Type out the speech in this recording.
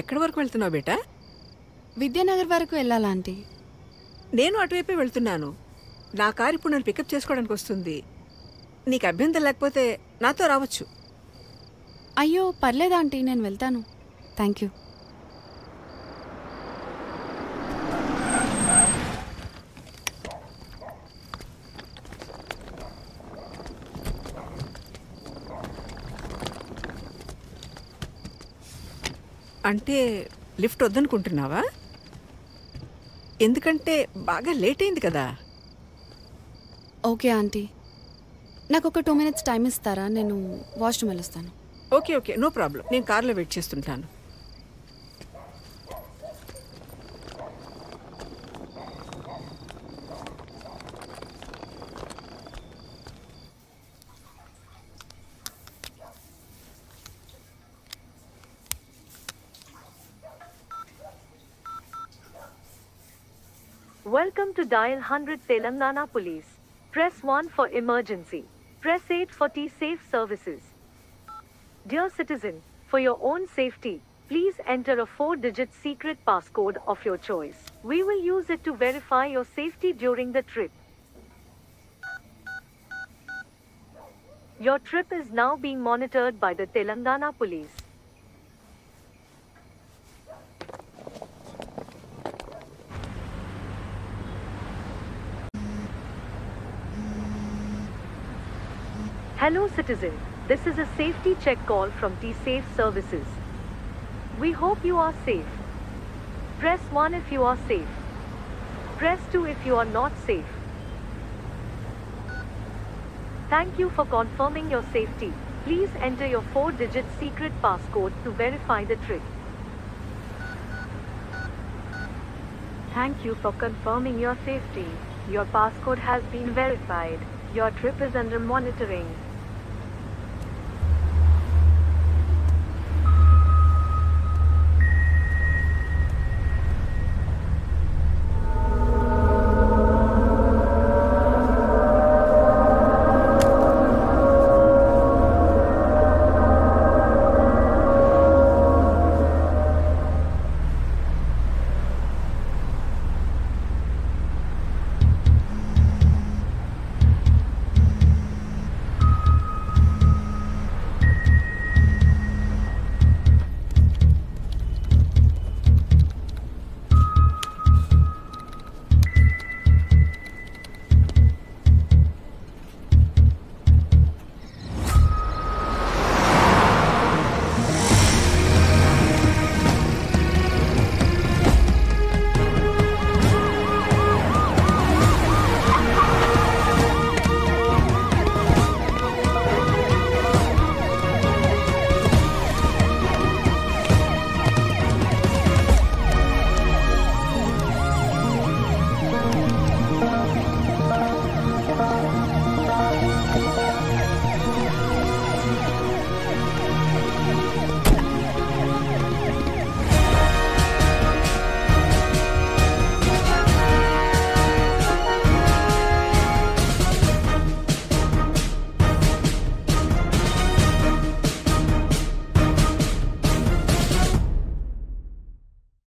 ఎక్కడి వరకు వెళ్తున్నావు బేటా? విద్యానగర్ వరకు వెళ్ళాలా ఆంటీ? నేను అటువైపే వెళ్తున్నాను. నా కారు ఇప్పుడు నన్ను పికప్ చేసుకోవడానికి వస్తుంది. నీకు అభ్యంతరం లేకపోతే నాతో రావచ్చు. అయ్యో పర్లేదా ఆంటీ, నేను వెళ్తాను. Thank you. అంటే లిఫ్ట్ వద్దనుకుంటున్నావా? ఎందుకంటే బాగా లేట్ అయింది కదా. ఓకే ఆంటీ, నాకు ఒక 2 minutes టైం ఇస్తారా? నేను వాష్రూమ్ వెళ్ళొస్తాను. Okay okay, no problem. నేను కార్లో వెయిట్ చేస్తుంటాను. Welcome to Dial 100 Telangana Police. Press 1 for emergency. Press 8 for T-Safe services. Dear citizen, for your own safety, please enter a 4-digit secret passcode of your choice. We will use it to verify your safety during the trip. Your trip is now being monitored by the Telangana Police. Hello citizen, this is a safety check call from T-Safe services. We hope you are safe. Press 1 if you are safe. Press 2 if you are not safe. Thank you for confirming your safety. Please enter your 4-digit secret passcode to verify the trip. Thank you for confirming your safety. Your passcode has been verified. Your trip is under monitoring.